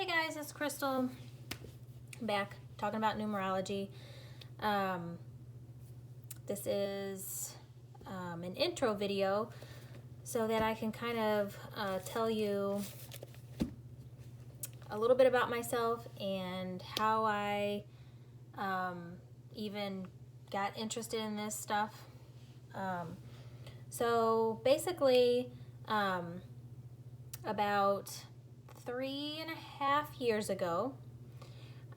Hey guys, it's Crystal back talking about numerology. This is an intro video so that I can kind of tell you a little bit about myself and how I even got interested in this stuff. So basically, about 3.5 years ago,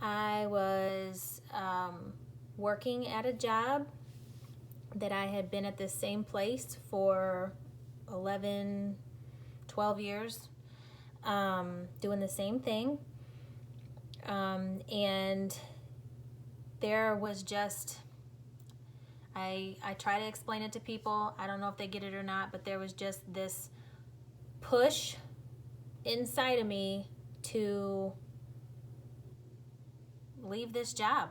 I was working at a job that I had been at the same place for 11, 12 years, doing the same thing. And there was just, I try to explain it to people. I don't know if they get it or not, but there was just this push inside of me to leave this job.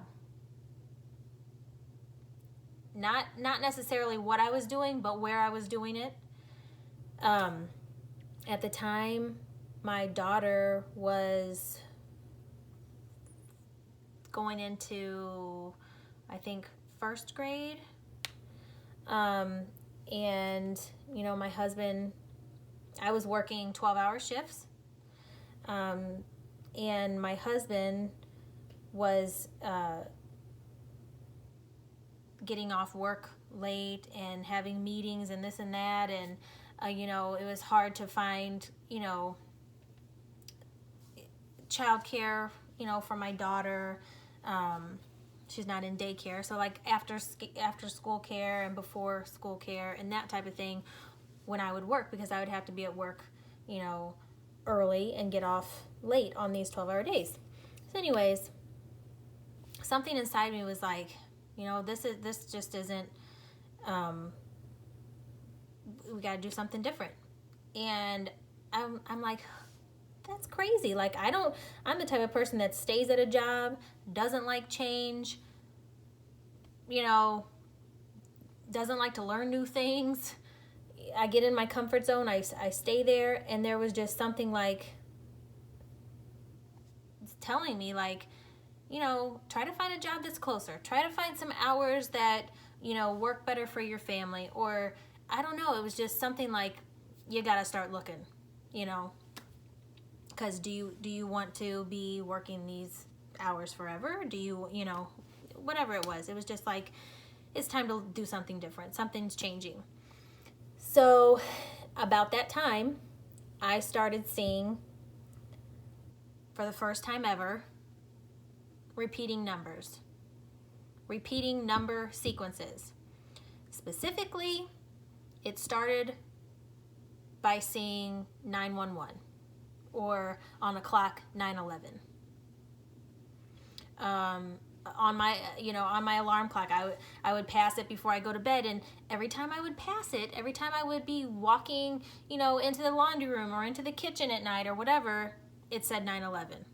Not necessarily what I was doing, but where I was doing it. At the time, my daughter was going into, I think, first grade. And, you know, my husband, I was working 12-hour shifts. And my husband was getting off work late and having meetings and this and that, and you know, it was hard to find, you know, childcare, you know, for my daughter. She's not in daycare, so like after school care and before school care and that type of thing when I would work, because I would have to be at work, you know, early and get off late on these 12-hour days. So anyways, something inside me was like, you know, this just isn't, we got to do something different. And I'm like, that's crazy. Like, I'm the type of person that stays at a job, doesn't like change, you know, doesn't like to learn new things. I get in my comfort zone, I stay there, and there was just something like telling me, like, you know, try to find a job that's closer. Try to find some hours that, you know, work better for your family. Or, I don't know, it was just something like, you got to start looking, you know, because do you want to be working these hours forever? Do you, you know, whatever it was just like, it's time to do something different. Something's changing. So about that time, I started seeing, for the first time ever, repeating numbers, repeating number sequences. Specifically, it started by seeing 911 or on a clock 911. On my, you know, on my alarm clock, I would pass it before I go to bed, and every time I would pass it, every time I would be walking, you know, into the laundry room or into the kitchen at night or whatever, it said 911.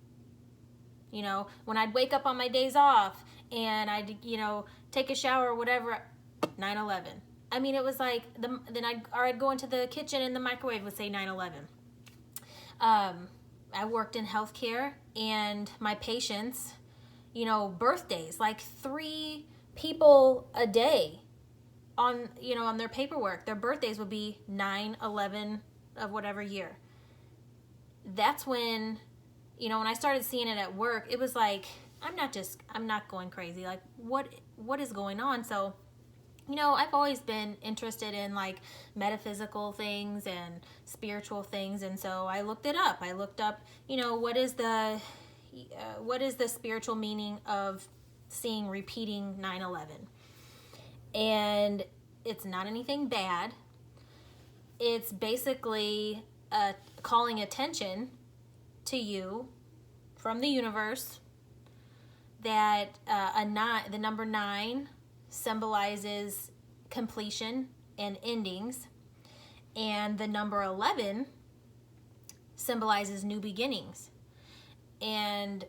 You know, when I'd wake up on my days off and I'd, you know, take a shower or whatever, 911. I mean, it was like, then I'd go into the kitchen and the microwave would say 911. I worked in healthcare, and my patients, you know, birthdays, like 3 people a day on, you know, on their paperwork, their birthdays would be 9/11 of whatever year. That's when, you know, when I started seeing it at work, it was like, I'm not going crazy. Like, what is going on? So, you know, I've always been interested in like metaphysical things and spiritual things. And so I looked it up. I looked up, you know, what is the spiritual meaning of seeing repeating 9/11? And it's not anything bad. It's basically calling attention to you from the universe that the number 9 symbolizes completion and endings, and the number 11 symbolizes new beginnings. And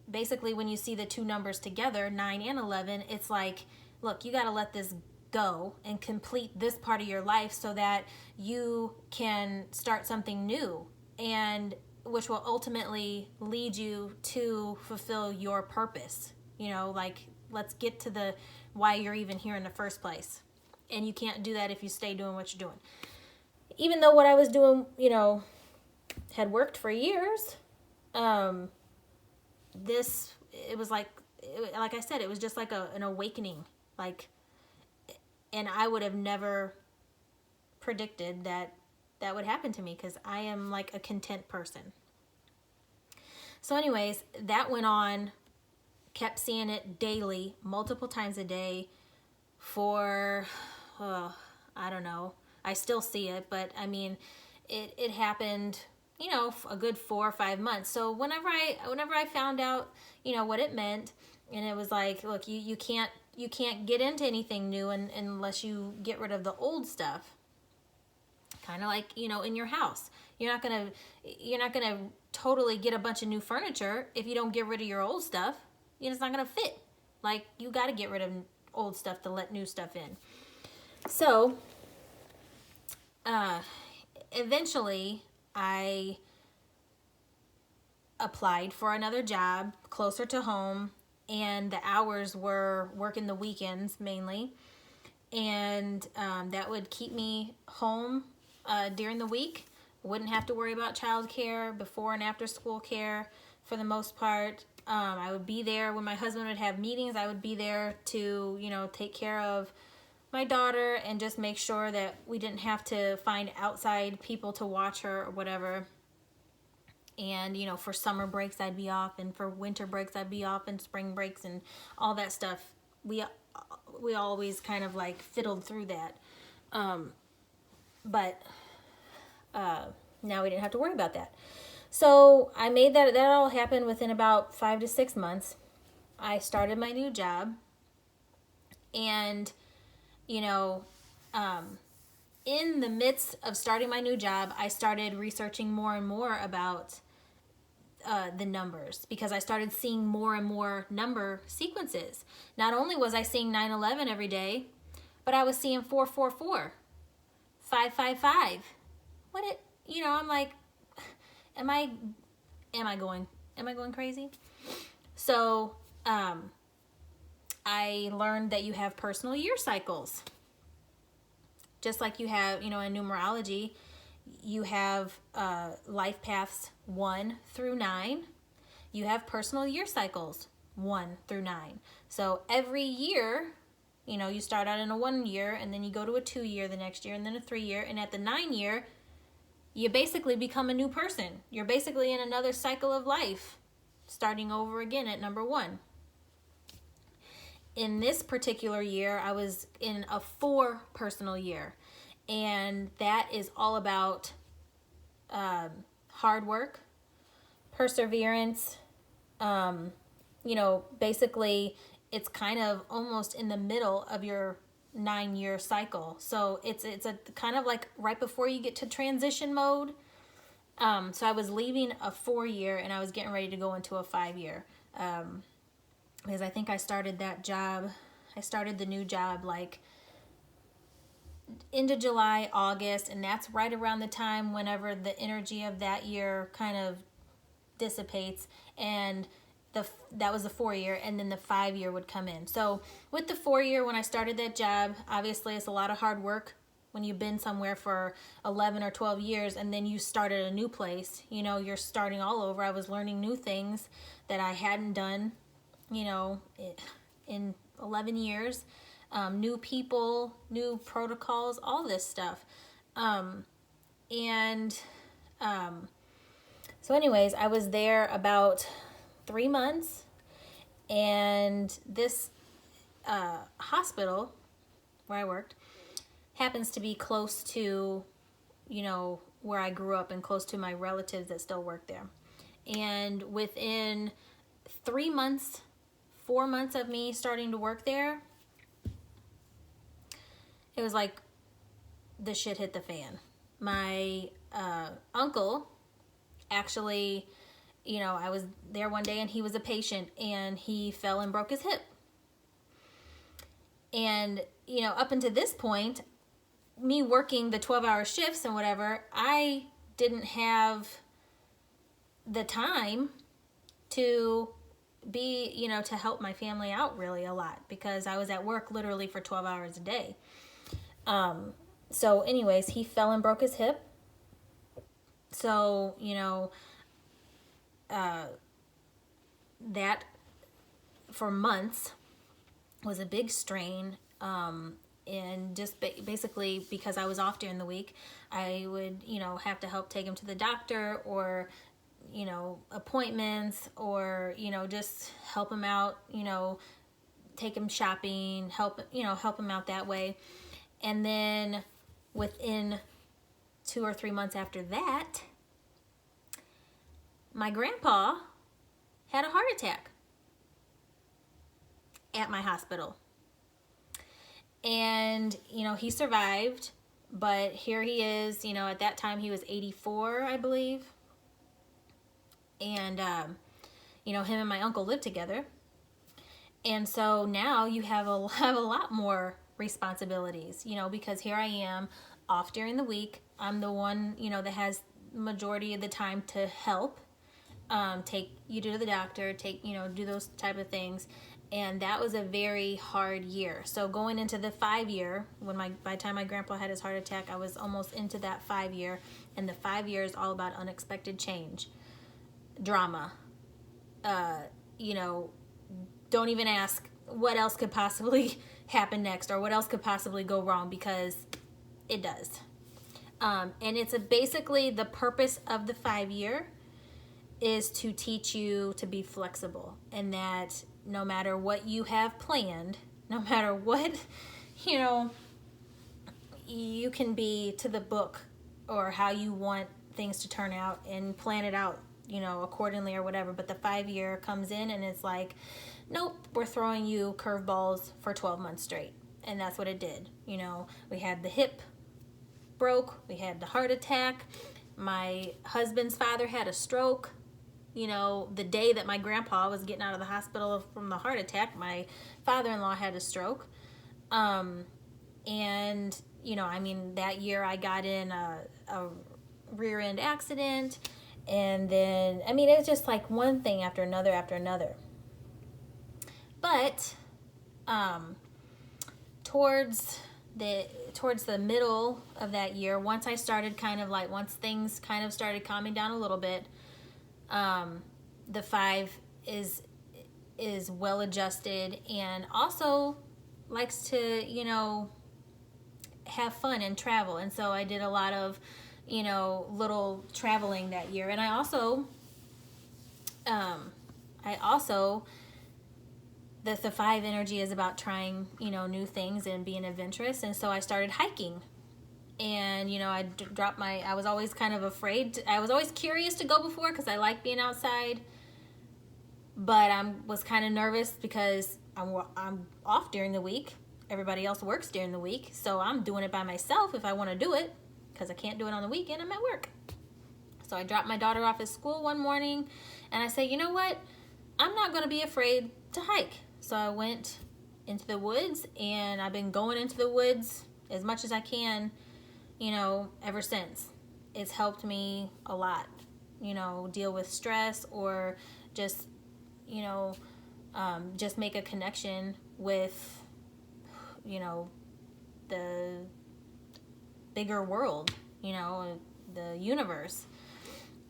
basically, when you see the two numbers together, 9 and 11, it's like, look, you got to let this go and complete this part of your life so that you can start something new. And which will ultimately lead you to fulfill your purpose. You know, like, let's get to the why you're even here in the first place. And you can't do that if you stay doing what you're doing. Even though what I was doing, you know, had worked for years, it was like I said, it was just like an awakening. Like, and I would have never predicted that would happen to me, because I am like a content person. So anyways, that went on, kept seeing it daily, multiple times a day for, I don't know. I still see it, but I mean, it happened, you know, a good 4 or 5 months. So whenever I found out, you know, what it meant, and it was like, look, you can't get into anything new unless you get rid of the old stuff. Kind of like, you know, in your house, you're not gonna totally get a bunch of new furniture if you don't get rid of your old stuff. It's not gonna fit. Like, you got to get rid of old stuff to let new stuff in. So eventually I applied for another job closer to home, and the hours were working the weekends mainly, and that would keep me home during the week. Wouldn't have to worry about childcare, before and after school care for the most part. I would be there when my husband would have meetings. I would be there to, you know, take care of my daughter and just make sure that we didn't have to find outside people to watch her or whatever. And, you know, for summer breaks I'd be off, and for winter breaks I'd be off, and spring breaks and all that stuff. We always kind of like fiddled through that. But now we didn't have to worry about that. So I made that all happen within about 5 to 6 months. I started my new job, and, you know, in the midst of starting my new job, I started researching more and more about the numbers, because I started seeing more and more number sequences. Not only was I seeing 9/11 every day, but I was seeing 444, 555. You know, I'm like, am I going crazy? So I learned that you have personal year cycles. Just like you have, you know, in numerology, you have life paths 1 through 9. You have personal year cycles 1 through 9. So every year, you know, you start out in a 1 year, and then you go to a 2 year the next year, and then a 3 year, and at the 9 year, you basically become a new person. You're basically in another cycle of life, starting over again at number 1. In this particular year, I was in a 4 personal year, and that is all about hard work, perseverance. You know, basically, it's kind of almost in the middle of your 9-year cycle. So it's a kind of like right before you get to transition mode. So I was leaving a 4 year, and I was getting ready to go into a 5 year. Because I think I started the new job like into July, August, and that's right around the time whenever the energy of that year kind of dissipates, and that was the 4 year, and then the 5 year would come in. So with the 4 year, when I started that job, obviously it's a lot of hard work when you've been somewhere for 11 or 12 years, and then you start at a new place. You know, you're starting all over. I was learning new things that I hadn't done, you know, in 11 years. New people, new protocols, all this stuff. So anyways, I was there about 3 months, and this hospital where I worked happens to be close to, you know, where I grew up, and close to my relatives that still work there. And within 3 months, 4 months of me starting to work there, it was like the shit hit the fan. My uncle actually, you know, I was there one day, and he was a patient, and he fell and broke his hip. And, you know, up until this point, me working the 12-hour shifts and whatever, I didn't have the time to be, to help my family out really a lot, because I was at work literally for 12 hours a day. So anyways, he fell and broke his hip. So, that for months was a big strain. And just basically because I was off during the week, I would, have to help take him to the doctor, or, appointments, or, just help him out, take him shopping, help him out that way. And then within 2 or 3 months after that, my grandpa had a heart attack at my hospital. And, he survived, but here he is, at that time he was 84, I believe. And, him and my uncle lived together. And so now you have a lot more responsibilities, because here I am off during the week. I'm the one, that has majority of the time to help, take you to the doctor, do those type of things. And that was a very hard year. So going into the 5-year, by the time my grandpa had his heart attack, I was almost into that 5-year. And the 5 years all about unexpected change, drama. Don't even ask what else could possibly happen next, or what else could possibly go wrong, because it does. And it's basically the purpose of the 5-year is to teach you to be flexible, and that no matter what you have planned, no matter what, you can be to the book, or how you want things to turn out, and plan it out, accordingly or whatever. But the 5-year comes in and it's like, nope, we're throwing you curveballs for 12 months straight. And that's what it did. We had the hip broke, we had the heart attack. My husband's father had a stroke. The day that my grandpa was getting out of the hospital from the heart attack, my father-in-law had a stroke. And, that year I got in a rear end accident. And then, it was just like one thing after another after another. But towards the middle of that year, once things kind of started calming down a little bit, the 5 is well adjusted, and also likes to, have fun and travel. And so I did a lot of, little traveling that year. And I also, the 5 energy is about trying, new things and being adventurous. And so I started hiking. And, I was always kind of afraid. I was always curious to go before, because I like being outside. But I was kind of nervous because I'm off during the week. Everybody else works during the week. So I'm doing it by myself if I want to do it, because I can't do it on the weekend. I'm at work. So I dropped my daughter off at school one morning, and I said, you know what? I'm not going to be afraid to hike. So I went into the woods, and I've been going into the woods as much as I can, ever since. It's helped me a lot, deal with stress, or just, just make a connection with, the bigger world, the universe.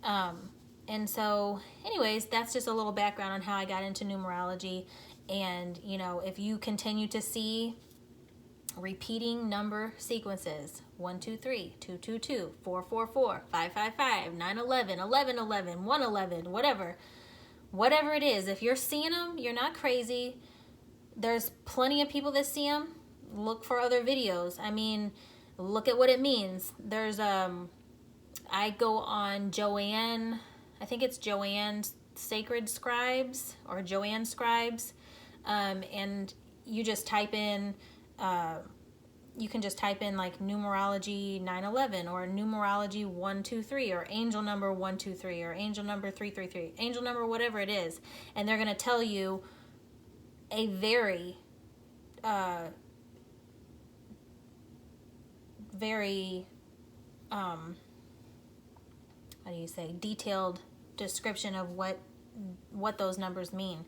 And so anyways, that's just a little background on how I got into numerology. And, if you continue to see repeating number sequences, 1 2 3 2 2 2 4 4 4 5 5 5 9 11 11 11 1 11, whatever it is, if you're seeing them, you're not crazy. There's plenty of people that see them. Look for other videos. Look at what it means. There's I go on Joanne, I think it's Joanne Sacred Scribes, or Joanne Scribes, and you just type in, you can just type in like numerology 911, or numerology 123, or angel number 123, or angel number 333, angel number whatever it is, and they're going to tell you a very how do you say, detailed description of what those numbers mean,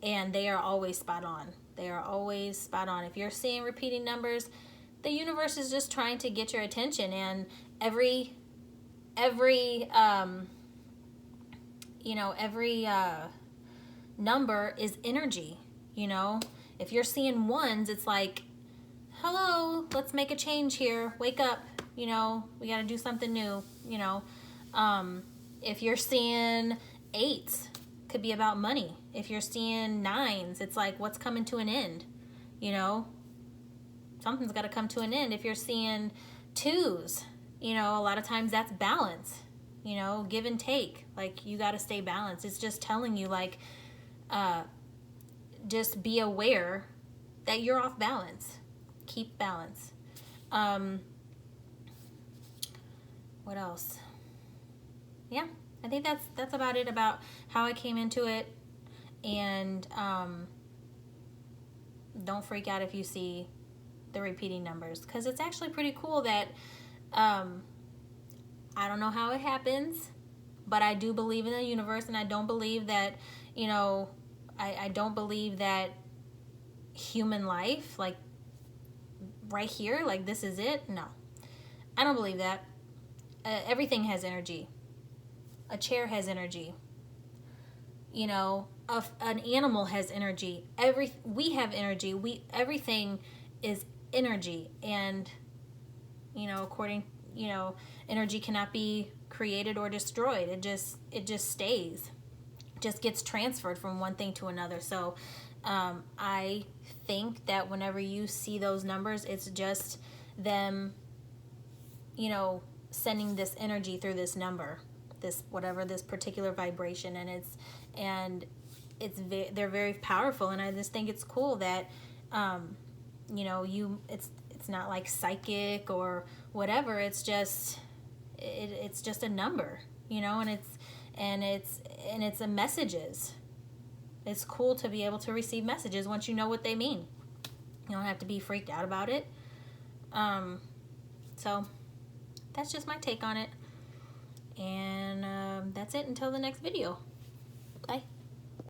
and they are always spot on. They are always spot on. If you're seeing repeating numbers, the universe is just trying to get your attention, and every number is energy. If you're seeing ones, it's like, hello, let's make a change here. Wake up. We got to do something new. If you're seeing eights, could be about money. If you're seeing nines, it's like, what's coming to an end? Something's got to come to an end. If you're seeing twos, a lot of times that's balance, give and take. Like, you got to stay balanced. It's just telling you, like, just be aware that you're off balance. Keep balance. What else? Yeah, I think that's about it about how I came into it. And don't freak out if you see the repeating numbers, because it's actually pretty cool that I don't know how it happens, but I do believe in the universe, and I don't believe that, I don't believe that human life, like right here, like this is it. No, I don't believe that. Everything has energy. A chair has energy. An animal has energy. We have energy. Everything is energy, and according, energy cannot be created or destroyed. It just stays. Just gets transferred from one thing to another. So I think that whenever you see those numbers, it's just them, sending this energy through this number, this particular vibration, and they're very powerful. And I just think it's cool that it's not like psychic or whatever. It's just a number, and it's a messages. It's cool to be able to receive messages once you know what they mean. You don't have to be freaked out about it. So that's just my take on it. And that's it until the next video.